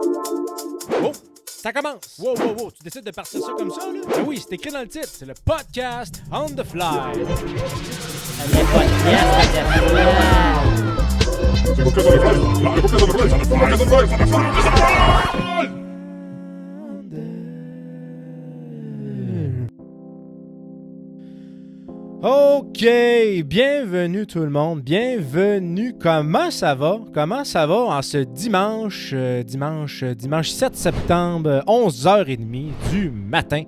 Oh, ça commence! Wow, wow, wow, tu décides de partir ça comme ça, là? Ben oui, c'est écrit dans le titre, c'est le podcast On the Fly. Le podcast OK, bienvenue tout le monde, bienvenue. Comment ça va? Comment ça va en ce dimanche 7 septembre, 11h30 du matin?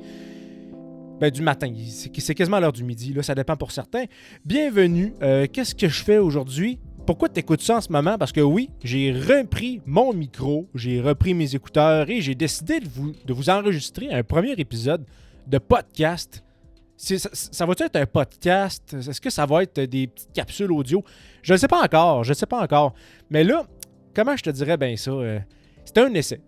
Ben du matin, c'est quasiment l'heure du midi, là, ça dépend pour certains. Bienvenue, qu'est-ce que je fais aujourd'hui? Pourquoi t'écoutes ça en ce moment? Parce que oui, j'ai repris mon micro, j'ai repris mes écouteurs et j'ai décidé de vous enregistrer un premier épisode de podcast. Ça va-tu être un podcast? Est-ce que ça va être des petites capsules audio? Je ne sais pas encore. Mais là, comment je te dirais bien ça? C'est un essai.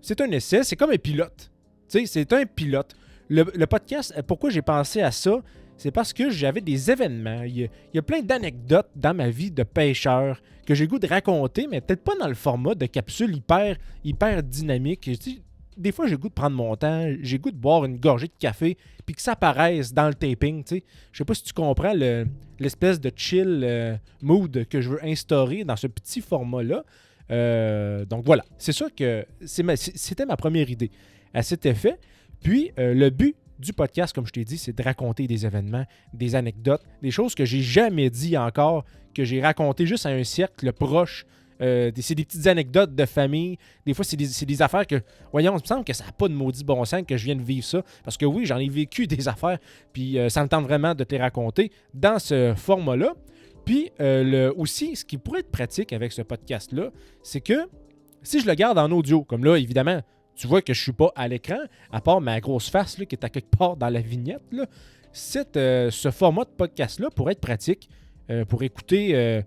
C'est comme un pilote. Tu sais, c'est un pilote. Le podcast, pourquoi j'ai pensé à ça? C'est parce que j'avais des événements. Il y a plein d'anecdotes dans ma vie de pêcheur que j'ai le goût de raconter, mais peut-être pas dans le format de capsule hyper dynamique. Tu sais, des fois, j'ai le goût de prendre mon temps, j'ai le goût de boire une gorgée de café, puis que ça apparaisse dans le taping, tu sais. Je sais pas si tu comprends l'espèce de chill mood que je veux instaurer dans ce petit format-là. Donc voilà, c'est sûr que c'était ma première idée à cet effet. Puis, le but du podcast, comme je t'ai dit, c'est de raconter des événements, des anecdotes, des choses que j'ai jamais dit encore, que j'ai racontées juste à un cercle proche. C'est des petites anecdotes de famille. Des fois, c'est des affaires que, voyons, il me semble que ça n'a pas de maudit bon sens que je vienne vivre ça. Parce que oui, j'en ai vécu des affaires, puis ça me tente vraiment de te les raconter dans ce format-là. Puis aussi, ce qui pourrait être pratique avec ce podcast-là, c'est que si je le garde en audio, comme là, évidemment, tu vois que je ne suis pas à l'écran, à part ma grosse face là, qui est à quelque part dans la vignette, là, ce format de podcast-là pourrait être pratique pour écouter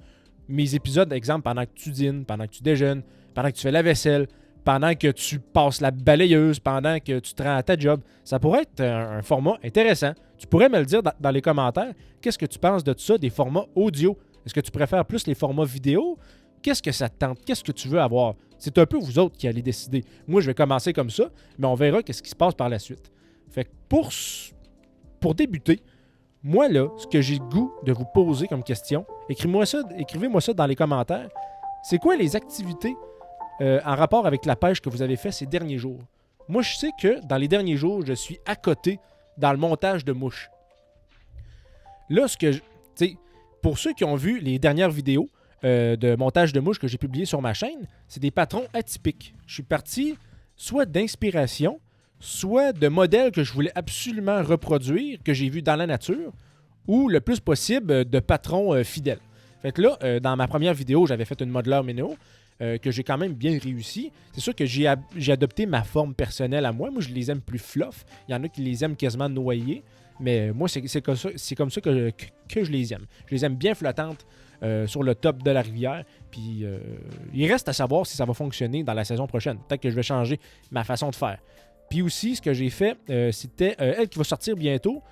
mes épisodes, exemple, pendant que tu dînes, pendant que tu déjeunes, pendant que tu fais la vaisselle, pendant que tu passes la balayeuse, pendant que tu te rends à ta job. Ça pourrait être un format intéressant. Tu pourrais me le dire dans les commentaires. Qu'est-ce que tu penses de ça, des formats audio? Est-ce que tu préfères plus les formats vidéo? Qu'est-ce que ça te tente? Qu'est-ce que tu veux avoir? C'est un peu vous autres qui allez décider. Moi, je vais commencer comme ça, mais on verra qu'est-ce qui se passe par la suite. Fait que pour débuter, moi, là, ce que j'ai le goût de vous poser comme question, écrivez-moi ça dans les commentaires. C'est quoi les activités en rapport avec la pêche que vous avez fait ces derniers jours? Moi, je sais que dans les derniers jours, je suis à côté dans le montage de mouches. Là, pour ceux qui ont vu les dernières vidéos de montage de mouches que j'ai publiées sur ma chaîne, c'est des patrons atypiques. Je suis parti soit d'inspiration, soit de modèles que je voulais absolument reproduire, que j'ai vus dans la nature, ou le plus possible de patrons fidèles. Fait que là, dans ma première vidéo, j'avais fait une modeleur minnow que j'ai quand même bien réussi. C'est sûr que j'ai adopté ma forme personnelle à moi. Moi, je les aime plus fluff. Il y en a qui les aiment quasiment noyés. Mais moi, c'est comme ça que je les aime. Je les aime bien flottantes sur le top de la rivière. Puis il reste à savoir si ça va fonctionner dans la saison prochaine. Peut-être que je vais changer ma façon de faire. Puis aussi, ce que j'ai fait, c'était elle qui va sortir bientôt.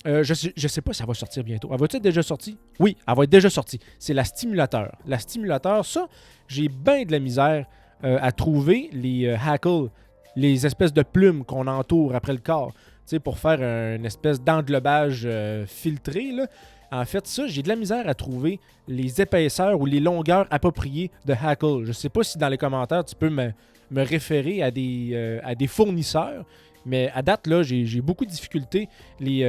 Je sais pas si elle va sortir bientôt. Elle va-t-elle être déjà sortie? Oui, elle va être déjà sortie. C'est la stimulateur. La stimulateur, ça, j'ai bien de la misère à trouver les hackles, les espèces de plumes qu'on entoure après le corps, tu sais, pour faire une espèce d'englobage filtré, là. En fait, ça, j'ai de la misère à trouver les épaisseurs ou les longueurs appropriées de hackle. Je sais pas si dans les commentaires, tu peux me référer à des fournisseurs. Mais à date, là, j'ai beaucoup de difficultés. Les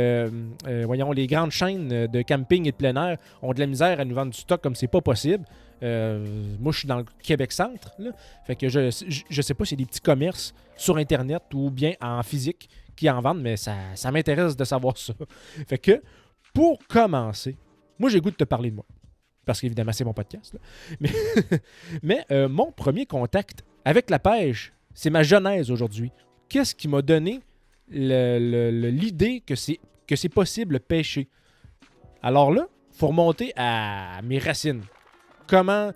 grandes chaînes de camping et de plein air ont de la misère à nous vendre du stock comme c'est pas possible. Moi, je suis dans le Québec-Centre. Là. Fait que je sais pas si c'est des petits commerces sur Internet ou bien en physique qui en vendent, mais ça m'intéresse de savoir ça. Fait que, pour commencer, moi, j'ai le goût de te parler de moi. Parce qu'évidemment, c'est mon podcast. Là. Mais mon premier contact avec la pêche, c'est ma genèse aujourd'hui. Qu'est-ce qui m'a donné l'idée que c'est possible de pêcher? Alors là, il faut remonter à mes racines. Comment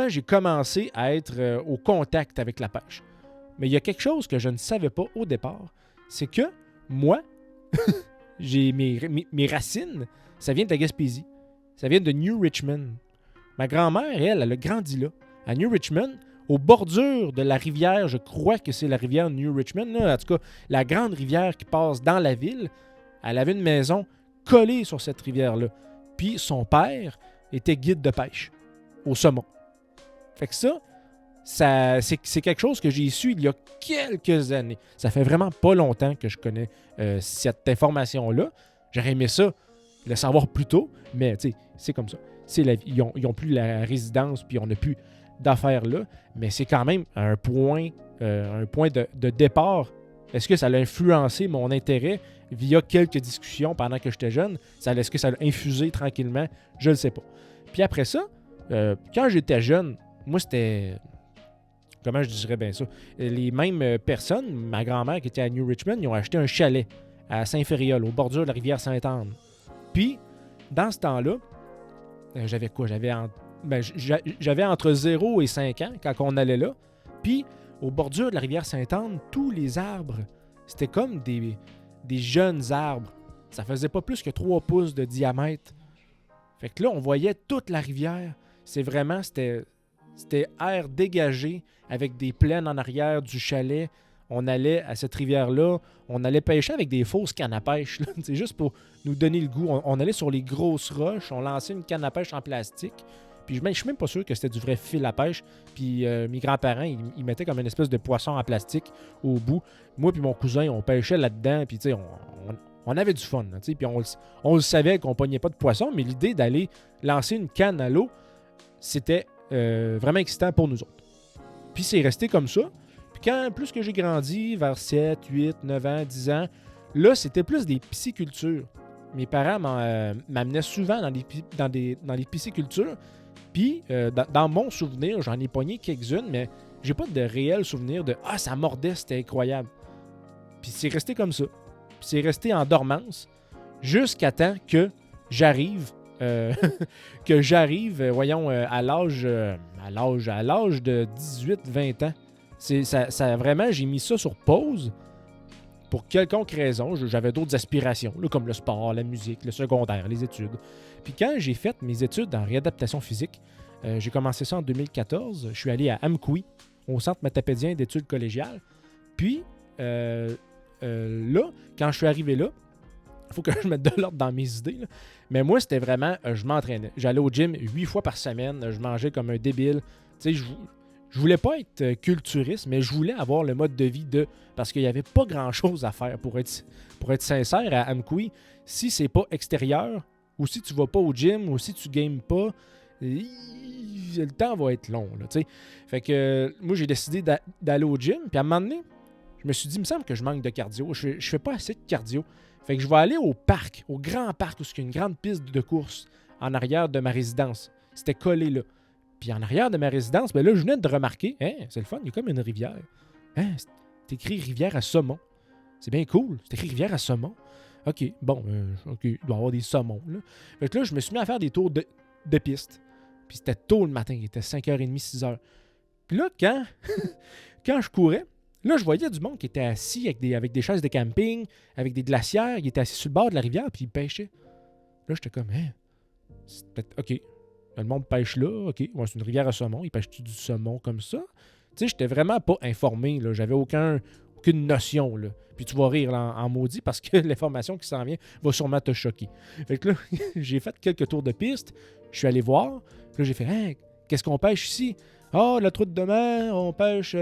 j'ai commencé à être au contact avec la pêche? Mais il y a quelque chose que je ne savais pas au départ. C'est que moi, j'ai mes racines, ça vient de la Gaspésie. Ça vient de New Richmond. Ma grand-mère, elle a grandi là, à New Richmond, aux bordures de la rivière, je crois que c'est la rivière New Richmond, là, en tout cas, la grande rivière qui passe dans la ville. Elle avait une maison collée sur cette rivière-là. Puis son père était guide de pêche au saumon. Fait que c'est quelque chose que j'ai su il y a quelques années. Ça fait vraiment pas longtemps que je connais cette information-là. J'aurais aimé ça, le savoir plus tôt, mais c'est comme ça. C'est la vie. Ils ont plus la résidence, puis on n'a plus d'affaires là, mais c'est quand même un point de départ. Est-ce que ça a influencé mon intérêt via quelques discussions pendant que j'étais jeune? Est-ce que ça a infusé tranquillement? Je ne sais pas. Puis après ça, quand j'étais jeune, moi c'était... Comment je dirais bien ça? Les mêmes personnes, ma grand-mère qui était à New Richmond, ils ont acheté un chalet à Saint-Ferréol, au bordure de la rivière Sainte-Anne. Puis, dans ce temps-là, j'avais quoi? J'avais entre 0 et 5 ans quand on allait là. Puis, au bordure de la rivière Sainte-Anne, tous les arbres, c'était comme des jeunes arbres. Ça faisait pas plus que 3 pouces de diamètre. Fait que là, on voyait toute la rivière. C'était air dégagé avec des plaines en arrière du chalet. On allait à cette rivière-là, on allait pêcher avec des fausses cannes à pêche. C'est juste pour nous donner le goût. On allait sur les grosses roches, on lançait une canne à pêche en plastique. Puis je suis même pas sûr que c'était du vrai fil à pêche. Puis mes grands-parents, ils mettaient comme une espèce de poisson en plastique au bout. Moi puis mon cousin, on pêchait là-dedans. Puis on avait du fun. Puis on le savait qu'on pognait pas de poisson, mais l'idée d'aller lancer une canne à l'eau, c'était vraiment excitant pour nous autres. Puis c'est resté comme ça. Puis plus que j'ai grandi, vers 7, 8, 9 ans, 10 ans, là, c'était plus des piscicultures. Mes parents m'amenaient souvent dans les piscicultures. Puis, dans mon souvenir, j'en ai pogné quelques-unes, mais j'ai pas de réel souvenir de « Ah, ça mordait, c'était incroyable ». Puis c'est resté comme ça. Puis c'est resté en dormance jusqu'à temps que j'arrive... à l'âge de 18-20 ans. Ça vraiment, j'ai mis ça sur pause pour quelconque raison. J'avais d'autres aspirations, là, comme le sport, la musique, le secondaire, les études. Puis quand j'ai fait mes études en réadaptation physique, j'ai commencé ça en 2014. Je suis allé à Amqui, au Centre matapédien d'études collégiales. Puis là, quand je suis arrivé là, il faut que je mette de l'ordre dans mes idées, là. Mais moi, c'était vraiment, je m'entraînais. J'allais au gym 8 fois par semaine. Je mangeais comme un débile. Tu sais, je voulais pas être culturiste, mais je voulais avoir le mode de vie parce qu'il n'y avait pas grand-chose à faire, pour être sincère, à Amqui. Si c'est pas extérieur, ou si tu vas pas au gym, ou si tu games pas, le temps va être long, là, tu sais. Fait que moi, j'ai décidé d'aller au gym. Puis à un moment donné, je me suis dit, il me semble que je manque de cardio. Je fais pas assez de cardio. Fait que je vais aller au parc, au grand parc, où il y a une grande piste de course en arrière de ma résidence. C'était collé là. Puis en arrière de ma résidence, ben là, je venais de remarquer, c'est le fun, il y a comme une rivière. C'est écrit rivière à saumon. C'est bien cool, c'est écrit rivière à saumon. OK, bon, il doit y avoir des saumons, là. Fait que là, je me suis mis à faire des tours de piste. Puis c'était tôt le matin, il était 5h30, 6h. Puis là, quand je courais, là, je voyais du monde qui était assis avec des chaises de camping, avec des glacières. Il était assis sur le bord de la rivière, puis il pêchait. Là, j'étais comme, c'est peut-être, OK, le monde pêche là, OK, ouais, c'est une rivière à saumon. Il pêche-tu du saumon comme ça? Tu sais, j'étais vraiment pas informé, là. J'avais aucune notion, là. Puis tu vas rire là, en maudit parce que l'information qui s'en vient va sûrement te choquer. Fait que là, j'ai fait quelques tours de piste. Je suis allé voir. Puis là, j'ai fait, qu'est-ce qu'on pêche ici? Ah, la truite de mer, on pêche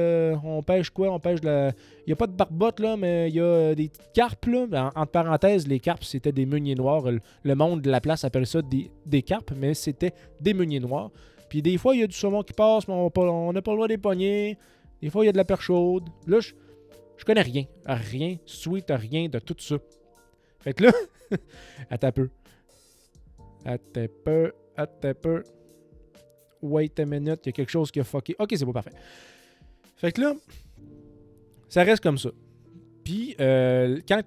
quoi? On pêche il n'y a pas de barbotte, là, mais il y a des petites carpes, là. Entre parenthèses, les carpes, c'était des meuniers noirs. Le monde de la place appelle ça des carpes, mais c'était des meuniers noirs. Puis des fois, il y a du saumon qui passe, mais on n'a pas le droit des poignées. Des fois, il y a de la perche chaude. Là, je connais rien. Rien, sweet, rien de tout ça. Fait que là, attends un peu. Wait a minute, il y a quelque chose qui a fucké. OK, c'est pas parfait. Fait que là, ça reste comme ça. Puis, quand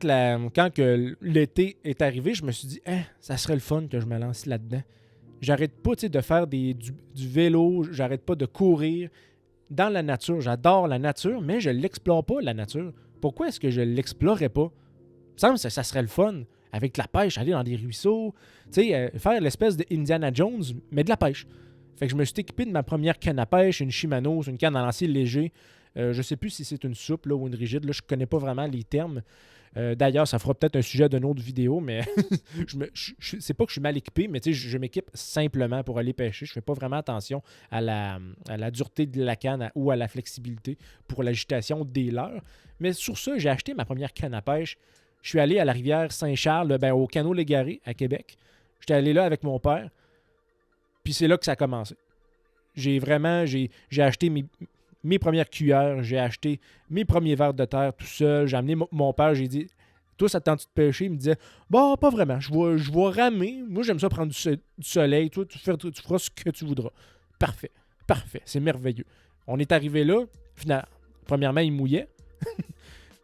que l'été est arrivé, je me suis dit, ça serait le fun que je me lance là-dedans. J'arrête pas de faire du vélo, j'arrête pas de courir dans la nature. J'adore la nature, mais je l'explore pas, la nature. Pourquoi est-ce que je l'explorerais pas? Il me semble que ça serait le fun. Avec la pêche, aller dans des ruisseaux, faire l'espèce de Indiana Jones, mais de la pêche. Fait que je me suis équipé de ma première canne à pêche, une Shimano, c'est une canne à lancer léger. Je sais plus si c'est une souple là, ou une rigide. Là, je connais pas vraiment les termes. D'ailleurs, ça fera peut-être un sujet d'une autre vidéo, mais c'est pas que je suis mal équipé, mais je m'équipe simplement pour aller pêcher. Je fais pas vraiment attention à la dureté de la canne ou à la flexibilité pour l'agitation des leurres. Mais sur ça, j'ai acheté ma première canne à pêche. Je suis allé à la rivière Saint-Charles, au canot Légaré à Québec. J'étais allé là avec mon père. Puis c'est là que ça a commencé. J'ai acheté mes premières cuillères, j'ai acheté mes premiers vers de terre tout seul. J'ai amené mon père, j'ai dit, toi, ça te tente de pêcher? Il me disait, bah, pas vraiment, je vais ramer. Moi, j'aime ça prendre du soleil. Toi, tu feras ce que tu voudras. Parfait, c'est merveilleux. On est arrivé là, finalement, premièrement, il mouillait.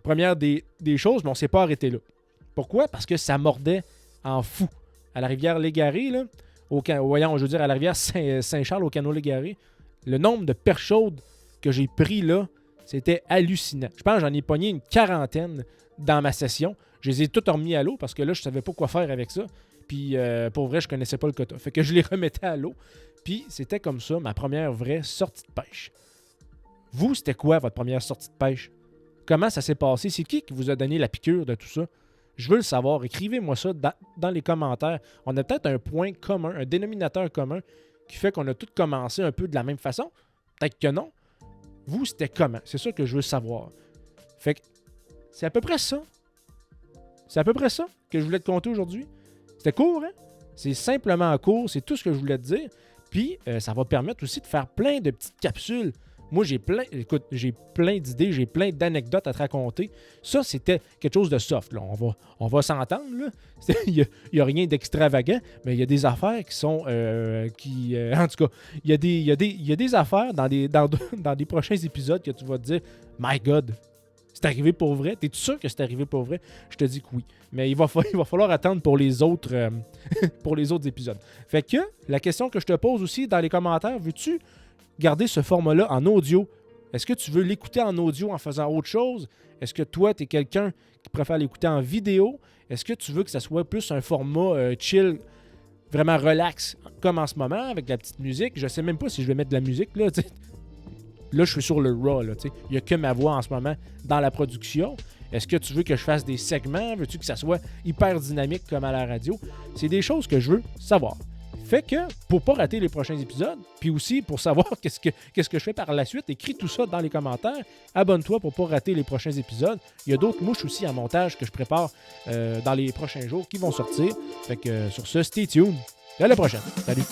Première des choses, mais on ne s'est pas arrêté là. Pourquoi? Parce que ça mordait en fou. À la rivière Légaré, là, à la rivière Saint-Charles, au canot Légaré, le nombre de perches chaudes que j'ai pris là, c'était hallucinant. Je pense que j'en ai pogné une 40aine dans ma session. Je les ai toutes remis à l'eau parce que là, je savais pas quoi faire avec ça. Puis, pour vrai, je connaissais pas le quota. Fait que je les remettais à l'eau. Puis, c'était comme ça, ma première vraie sortie de pêche. Vous, c'était quoi votre première sortie de pêche? Comment ça s'est passé? C'est qui vous a donné la piqûre de tout ça? Je veux le savoir. Écrivez-moi ça dans les commentaires. On a peut-être un point commun, un dénominateur commun qui fait qu'on a tous commencé un peu de la même façon. Peut-être que non. Vous, c'était comment? C'est ça que je veux savoir. Fait que c'est à peu près ça. C'est à peu près ça que je voulais te conter aujourd'hui. C'était court, hein? C'est simplement court. C'est tout ce que je voulais te dire. Puis, ça va permettre aussi de faire plein de petites capsules. Moi, j'ai plein d'idées, j'ai plein d'anecdotes à te raconter. Ça, c'était quelque chose de soft. Là. On va s'entendre. Là. Il n'y a rien d'extravagant, mais il y a des affaires qui sont... en tout cas, il y a des affaires dans des prochains épisodes que tu vas te dire « My God, c'est arrivé pour vrai? T'es sûr que c'est arrivé pour vrai? » Je te dis que oui. Mais il va falloir attendre pour les autres épisodes. Fait que la question que je te pose aussi dans les commentaires, veux-tu garder ce format-là en audio? Est-ce que tu veux l'écouter en audio en faisant autre chose? Est-ce que toi, tu es quelqu'un qui préfère l'écouter en vidéo? Est-ce que tu veux que ça soit plus un format chill, vraiment relax, comme en ce moment, avec la petite musique? Je sais même pas si je vais mettre de la musique, là, t'sais. Là, je suis sur le raw, là, t'sais. Il n'y a que ma voix en ce moment dans la production. Est-ce que tu veux que je fasse des segments? Veux-tu que ça soit hyper dynamique comme à la radio? C'est des choses que je veux savoir. Fait que, pour pas rater les prochains épisodes, puis aussi pour savoir qu'est-ce que je fais par la suite, écris tout ça dans les commentaires. Abonne-toi pour pas rater les prochains épisodes. Il y a d'autres mouches aussi en montage que je prépare dans les prochains jours qui vont sortir. Fait que, sur ce, stay tuned. À la prochaine. Salut!